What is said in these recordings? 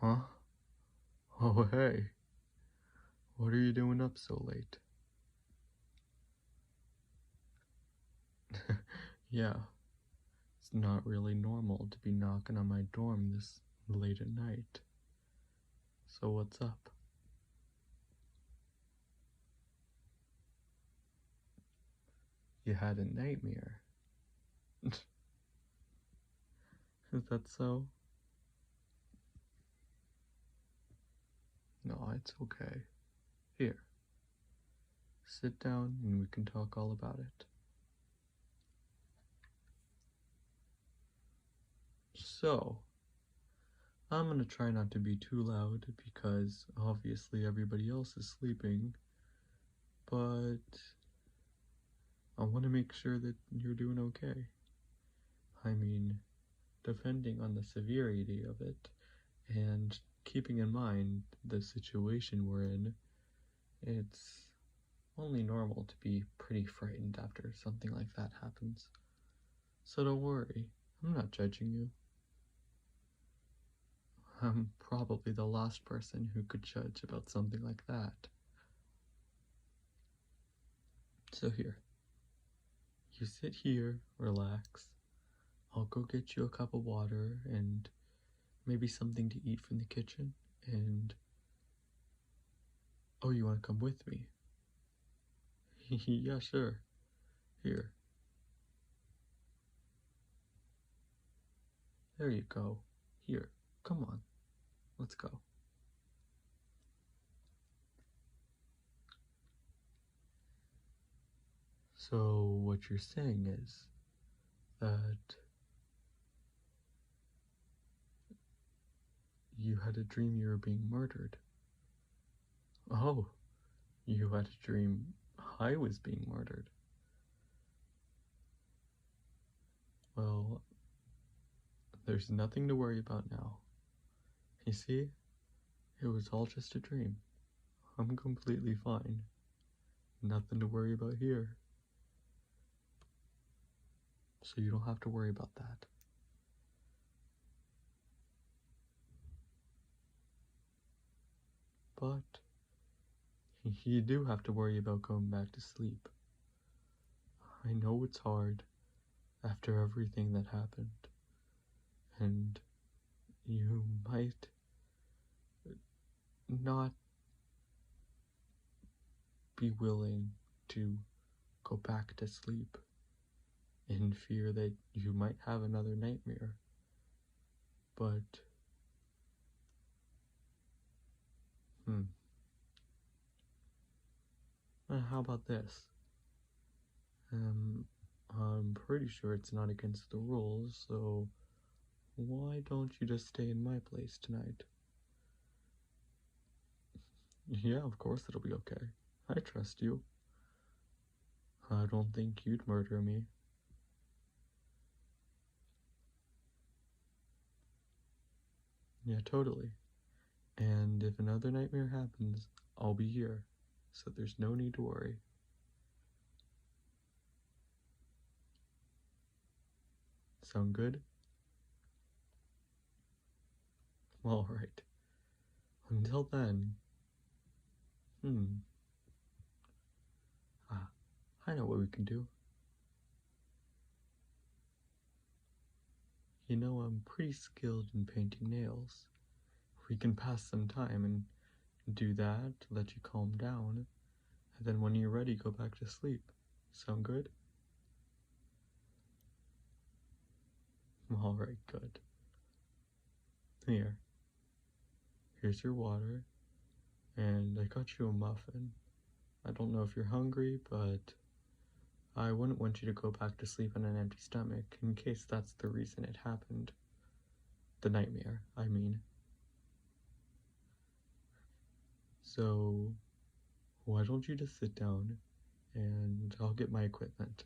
Huh? Oh, hey. What are you doing up so late? Yeah, it's not really normal to be knocking on my dorm this late at night. So what's up? You had a nightmare. Is that so? No, it's okay. Here, sit down and we can talk all about it. So, I'm gonna try not to be too loud because obviously everybody else is sleeping, but I want to make sure that you're doing okay. I mean, depending on the severity of it, and keeping in mind the situation we're in, it's only normal to be pretty frightened after something like that happens. So don't worry, I'm not judging you. I'm probably the last person who could judge about something like that. So here, you sit here, relax. I'll go get you a cup of water and maybe something to eat from the kitchen, and oh, you want to come with me? Yeah, sure. Here. There you go. Here. Come on. Let's go. So, what you're saying is that you had a dream you were being murdered. Oh, you had a dream I was being murdered. Well, there's nothing to worry about now. You see, it was all just a dream. I'm completely fine. Nothing to worry about here. So you don't have to worry about that. But you do have to worry about going back to sleep. I know it's hard after everything that happened, and you might not be willing to go back to sleep in fear that you might have another nightmare. But, how about this? I'm pretty sure it's not against the rules, so why don't you just stay in my place tonight? Yeah, of course it'll be okay. I trust you. I don't think you'd murder me. Yeah, totally. And if another nightmare happens, I'll be here, so there's no need to worry. Sound good? Alright. Until then, I know what we can do. You know, I'm pretty skilled in painting nails. We can pass some time and do that, let you calm down, and then when you're ready, go back to sleep. Sound good? Alright, good. Here's your water, and I got you a muffin. I don't know if you're hungry, but I wouldn't want you to go back to sleep on an empty stomach, in case that's the reason it happened. The nightmare, I mean. So, why don't you just sit down, and I'll get my equipment.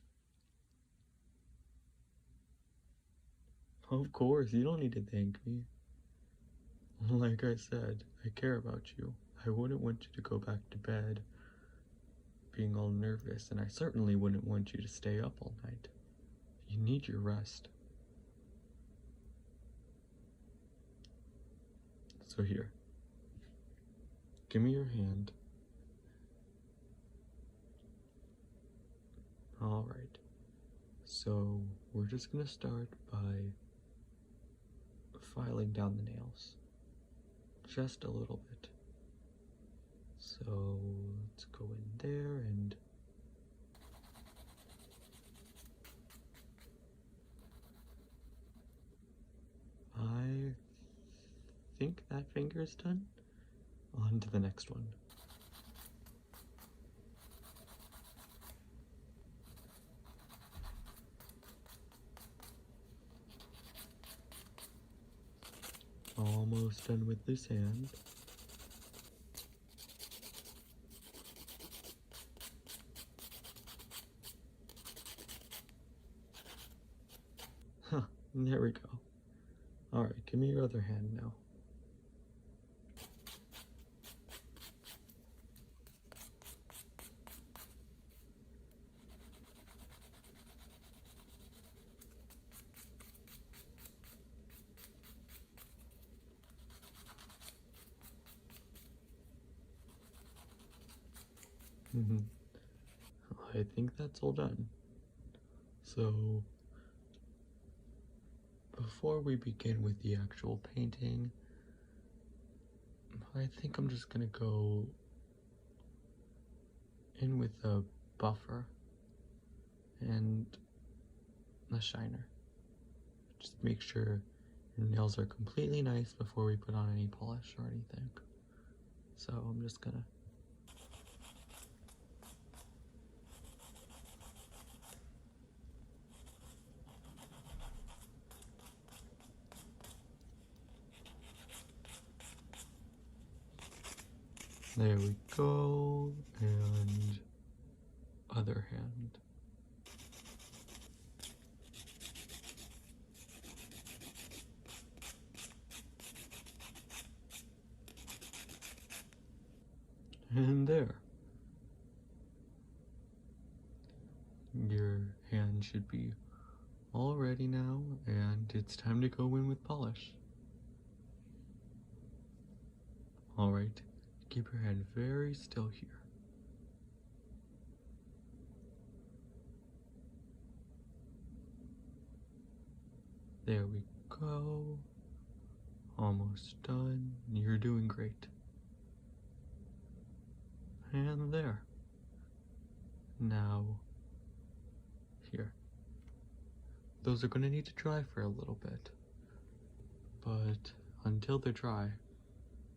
Of course, you don't need to thank me. Like I said, I care about you. I wouldn't want you to go back to bed being all nervous, and I certainly wouldn't want you to stay up all night. You need your rest. So here, give me your hand. Alright, so we're just gonna start by filing down the nails. Just a little bit. So let's go in there and I think that finger is done. On to the next one. Almost done with this hand. Huh, there we go. Alright, give me your other hand now. I think that's all done. So, before we begin with the actual painting, I think I'm just gonna go in with a buffer and a shiner. Just make sure your nails are completely nice before we put on any polish or anything. So I'm just gonna there we go, and other hand. And there. Your hand should be all ready now, and it's time to go in with polish. Alright, keep your hand very still here. There we go. Almost done. You're doing great. And there. Now, here. Those are going to need to dry for a little bit. But until they're dry,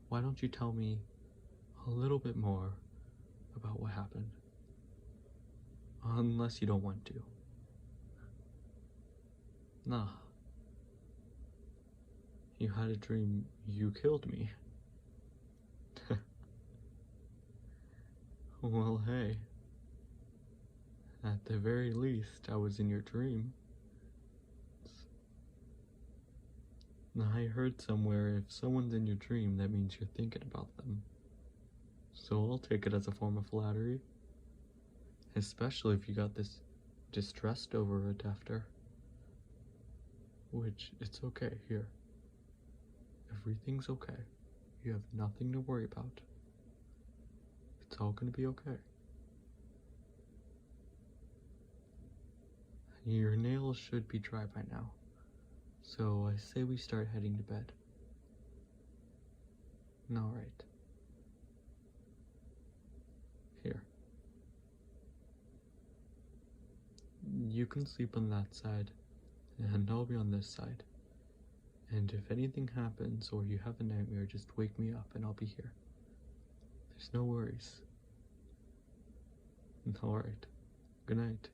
why don't you tell me a little bit more about what happened? Unless you don't want to. Nah. You had a dream you killed me. Well, hey. At the very least, I was in your dream. I heard somewhere if someone's in your dream, that means you're thinking about them. So I'll take it as a form of flattery. Especially if you got this distressed over it after. Which, it's okay, here. Everything's okay. You have nothing to worry about. It's all gonna be okay. Your nails should be dry by now. So I say we start heading to bed. Alright. Here. You can sleep on that side, and I'll be on this side. And if anything happens or you have a nightmare, just wake me up and I'll be here. There's no worries. Alright. Good night.